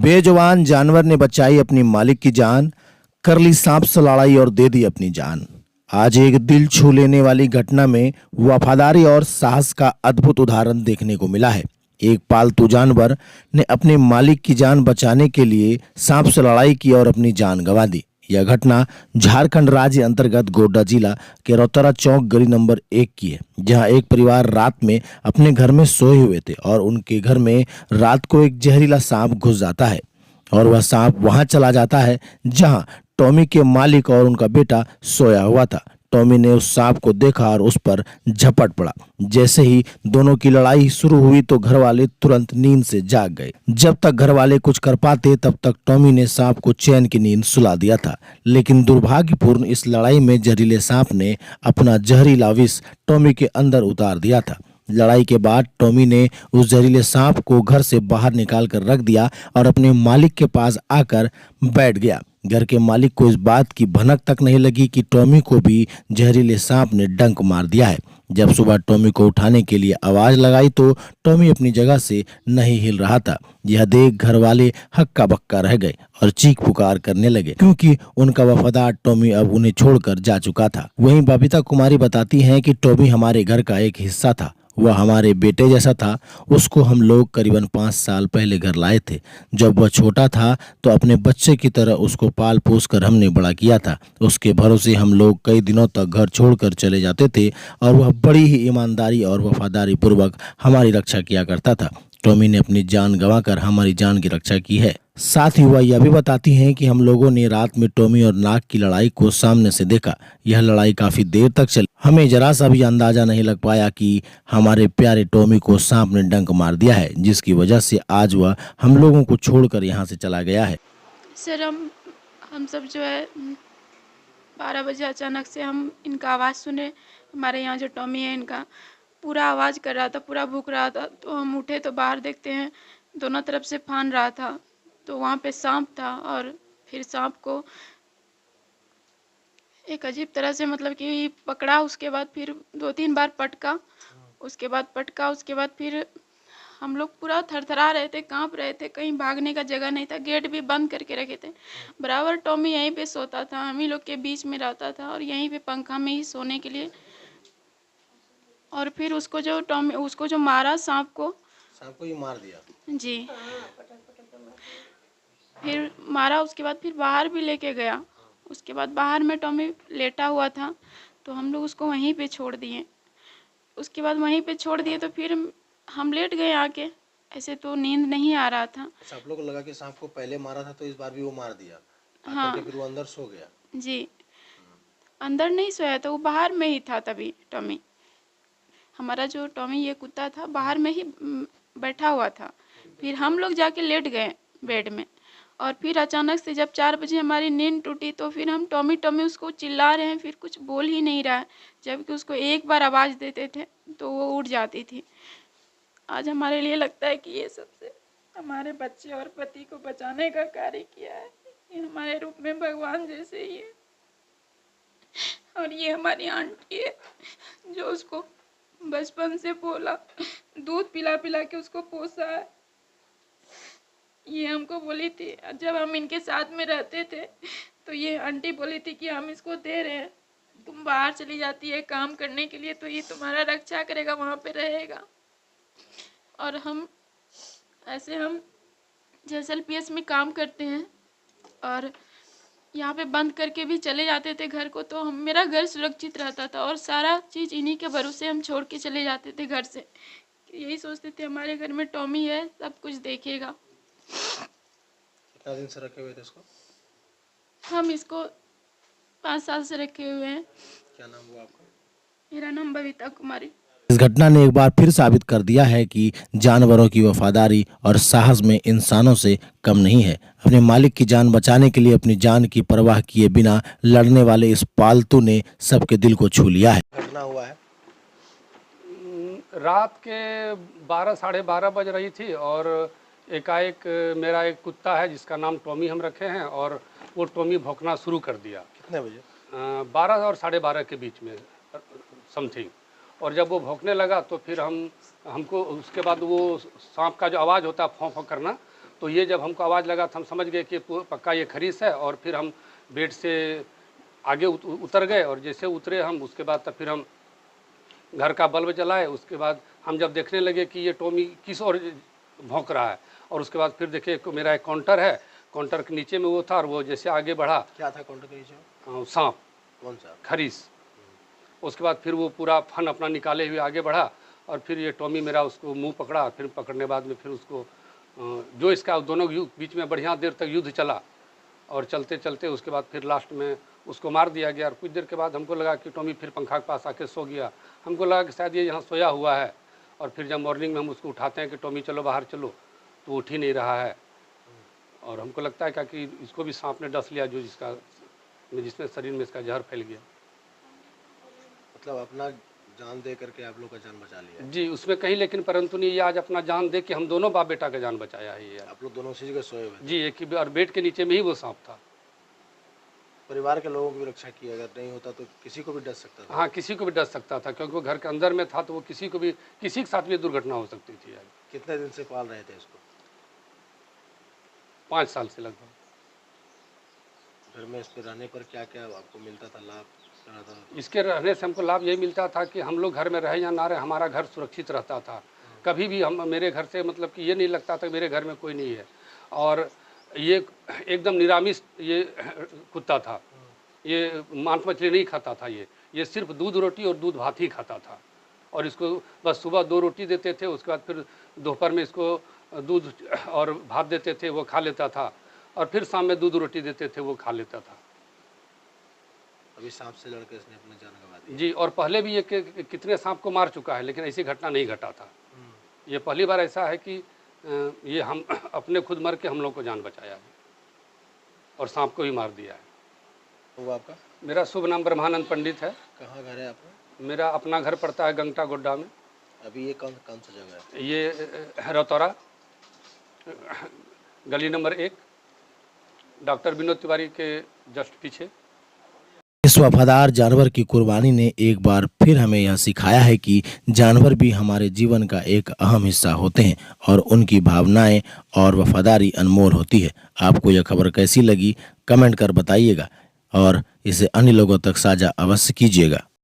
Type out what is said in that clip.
बेजुबान जानवर ने बचाई अपनी मालिक की जान, कर ली सांप से लड़ाई और दे दी अपनी जान। आज एक दिल छू लेने वाली घटना में वफादारी और साहस का अद्भुत उदाहरण देखने को मिला है। एक पालतू जानवर ने अपने मालिक की जान बचाने के लिए सांप से लड़ाई की और अपनी जान गंवा दी। यह घटना झारखंड राज्य अंतर्गत गोड्डा जिला के रौतारा चौक गली नंबर 1 की है, जहां एक परिवार रात में अपने घर में सोए हुए थे और उनके घर में रात को एक जहरीला सांप घुस जाता है और वह सांप वहां चला जाता है जहां टॉमी के मालिक और उनका बेटा सोया हुआ था। टॉमी ने उस सांप को देखा और उस पर झपट पड़ा। जैसे ही दोनों की लड़ाई शुरू हुई तो घर वाले तुरंत नींद से जाग गए। जब तक घर वाले कुछ कर पाते तब तक टॉमी ने सांप को चैन की नींद सुला दिया था, लेकिन दुर्भाग्यपूर्ण इस लड़ाई में जहरीले सांप ने अपना जहरीला विष टॉमी के अंदर उतार दिया था। लड़ाई के बाद टॉमी ने उस जहरीले सांप को घर से बाहर निकाल कर रख दिया और अपने मालिक के पास आकर बैठ गया। घर के मालिक को इस बात की भनक तक नहीं लगी कि टॉमी को भी जहरीले सांप ने डंक मार दिया है। जब सुबह टॉमी को उठाने के लिए आवाज लगाई तो टॉमी अपनी जगह से नहीं हिल रहा था। यह देख घर वाले हक्का बक्का रह गए और चीख पुकार करने लगे, क्योंकि उनका वफादार टॉमी अब उन्हें छोड़कर जा चुका था। वहीं बबीता कुमारी बताती हैं कि टॉमी हमारे घर का एक हिस्सा था, वह हमारे बेटे जैसा था। उसको हम लोग करीबन 5 साल पहले घर लाए थे। जब वह छोटा था तो अपने बच्चे की तरह उसको पाल पोस कर हमने बड़ा किया था। उसके भरोसे हम लोग कई दिनों तक घर छोड़कर चले जाते थे और वह बड़ी ही ईमानदारी और वफादारी पूर्वक हमारी रक्षा किया करता था। टॉमी ने अपनी जान गंवाकर हमारी जान की रक्षा की है। साथ ही वह यह भी बताती हैं कि हम लोगों ने रात में टॉमी और नाग की लड़ाई को सामने से देखा। यह लड़ाई काफी देर तक चली। हमें जरा सा भी अंदाजा नहीं लग पाया कि हमारे प्यारे टॉमी को सांप ने डंक मार दिया है, जिसकी वजह से आज वह हम लोगों को छोड़कर यहाँ से चला गया है। सर हम सब जो है 12 बजे अचानक से हम इनका आवाज़ सुने। हमारे यहाँ जो टॉमी है इनका पूरा आवाज़ कर रहा था, पूरा भूख रहा था। तो हम उठे तो बाहर देखते हैं दोनों तरफ से फान रहा था, तो वहाँ पे सांप था। और फिर सांप को एक अजीब तरह से मतलब कि पकड़ा, उसके बाद फिर 2-3 बार पटका, उसके बाद फिर हम लोग पूरा थरथरा रहे थे, कांप रहे थे, कहीं भागने का जगह नहीं था। गेट भी बंद करके रखे थे। बराबर टॉमी यहीं पे सोता था, हम ही लोग के बीच में रहता था और यहीं पे पंखा में ही सोने के लिए। और फिर उसको जो मारा, सांप को ही मार दिया जी, फिर मारा। उसके बाद फिर बाहर भी लेके गया। उसके बाद बाहर में टॉमी लेटा हुआ था, तो हम लोग उसको वहीं पे छोड़ दिए। उसके बाद वहीं पे छोड़ दिए तो फिर हम लेट गए आके। ऐसे तो नींद नहीं आ रहा था। सब लोग लगा कि सांप को पहले मारा था तो इस बार भी वो मार दिया। हाँ फिर वो अंदर सो गया जी, अंदर नहीं सोया था, वो बाहर में ही था। तभी टॉमी, हमारा जो टॉमी ये कुत्ता था, बाहर में ही बैठा हुआ था। फिर हम लोग जाके लेट गए बेड में। और फिर अचानक से जब 4 बजे हमारी नींद टूटी तो फिर हम टॉमी टॉमी उसको चिल्ला रहे हैं, फिर कुछ बोल ही नहीं रहा है। जबकि उसको एक बार आवाज़ देते थे तो वो उठ जाती थी। आज हमारे लिए लगता है कि ये सबसे हमारे बच्चे और पति को बचाने का कार्य किया है। ये हमारे रूप में भगवान जैसे ही है। और ये हमारी आंटी है जो उसको बचपन से पोला, दूध पिला पिला के उसको पोसा है। ये हमको बोली थी, जब हम इनके साथ में रहते थे तो ये आंटी बोली थी कि हम इसको दे रहे हैं, तुम बाहर चली जाती है काम करने के लिए तो ये तुम्हारा रक्षा करेगा, वहाँ पे रहेगा। और हम JSLPS में काम करते हैं और यहाँ पे बंद करके भी चले जाते थे घर को, तो मेरा घर सुरक्षित रहता था और सारा चीज़ इन्हीं के भरोसे हम छोड़ के चले जाते थे घर से। यही सोचते थे हमारे घर में टॉमी है, सब कुछ देखेगा। कितना दिन से रखे हुए थे इसको? हम इसको 5 साल से रखे हुए हैं। क्या नाम हुआ आपका? मेरा नाम बबीता कुमारी। इस घटना ने एक बार फिर साबित कर दिया है कि जानवरों की वफादारी और साहस में इंसानों से कम नहीं है। अपने मालिक की जान बचाने के लिए अपनी जान की परवाह किए बिना लड़ने वाले इस पालतू ने सबके दिल को छू लिया है। घटना हुआ है रात के 12 साढ़े 12 बज रही थी और एकाएक मेरा एक कुत्ता है जिसका नाम टॉमी हम रखे हैं, और वो टॉमी भौंकना शुरू कर दिया। कितने बजे? 12 और साढ़े 12 के बीच में समथिंग। और जब वो भौंकने लगा तो फिर हमको उसके बाद वो सांप का जो आवाज़ होता है फौं फौं करना, तो ये जब हमको आवाज़ लगा तो हम समझ गए कि पक्का ये खरीस है, और फिर हम बेड से आगे उतर गए, और जैसे उतरे हम उसके बाद तब फिर हम घर का बल्ब जलाए। उसके बाद हम जब देखने लगे कि ये टॉमी किस ओर भौंक रहा है, और उसके बाद फिर देखे मेरा एक काउंटर है, काउंटर के नीचे में वो था, और वो जैसे आगे बढ़ा, क्या था काउंटर के नीचे? सांप, कौन सा? खरीस। उसके बाद फिर वो पूरा फन अपना निकाले हुए आगे बढ़ा, और फिर ये टॉमी मेरा उसको मुंह पकड़ा। फिर पकड़ने बाद में फिर उसको जो इसका दोनों बीच में बढ़िया देर तक युद्ध चला, और चलते चलते उसके बाद फिर लास्ट में उसको मार दिया गया। और कुछ देर के बाद हमको लगा कि टॉमी फिर पंखा के पास आके सो गया। हमको लगा कि शायद ये यहाँ सोया हुआ है, और फिर जब मॉर्निंग में हम उसको उठाते हैं कि टॉमी चलो बाहर चलो, तो उठ ही नहीं रहा है। और हमको लगता है कि इसको भी सांप ने डस लिया, जो जिसमें शरीर में इसका जहर फैल गया। मतलब अपना जान दे करके आप लोग का जान बचा लिया? जी, उसमें कहीं, लेकिन परंतु नहीं, ये आज अपना जान दे के हम दोनों बाप बेटा का जान बचाया है ये। आप लोग दोनों उसी जगह सोए हुए? जी, एक ही, और बेड के नीचे में ही वो सांप था। परिवार के लोगों की भी रक्षा की, अगर नहीं होता तो किसी को भी डस सकता था? हाँ, किसी को भी डस सकता था, क्योंकि वो घर के अंदर में था, तो वो किसी के साथ भी दुर्घटना हो सकती थी। कितने दिन से पाल रहे थे इसको? 5 साल से लगभग। घर में इस पे रहने पर क्या क्या आपको मिलता था लाभ? इसके रहने से हमको लाभ यही मिलता था कि हम लोग घर में रहे या ना रहे, हमारा घर सुरक्षित रहता था। कभी भी मेरे घर से मतलब कि ये नहीं लगता था मेरे घर में कोई नहीं है। और ये एकदम निरामिष ये कुत्ता था, ये मांस मछली नहीं खाता था। ये सिर्फ दूध रोटी और दूध भात ही खाता था। और इसको बस सुबह 2 रोटी देते थे, उसके बाद फिर दोपहर में इसको दूध और भात देते थे, वो खा लेता था, और फिर शाम में दूध रोटी देते थे, वो खा लेता था। अभी सांप से लड़कर इसने अपनी जान गंवा दी? जी, और पहले भी ये कितने सांप को मार चुका है, लेकिन ऐसी घटना नहीं घटा था। ये पहली बार ऐसा है कि ये हम अपने खुद मर के हम लोग को जान बचाया है, और सांप को भी मार दिया है। वो आपका? मेरा शुभ नाम ब्रह्मानंद पंडित है। कहाँ घर है आपका? मेरा अपना घर पड़ता है गंगटा गोड्डा में। अभी ये कौन सा जगह है? ये रतौरा, गली नंबर 1, डॉक्टर विनोद तिवारी के जस्ट पीछे। इस वफादार जानवर की कुर्बानी ने एक बार फिर हमें यह सिखाया है कि जानवर भी हमारे जीवन का एक अहम हिस्सा होते हैं, और उनकी भावनाएं और वफादारी अनमोल होती है। आपको यह खबर कैसी लगी कमेंट कर बताइएगा, और इसे अन्य लोगों तक साझा अवश्य कीजिएगा।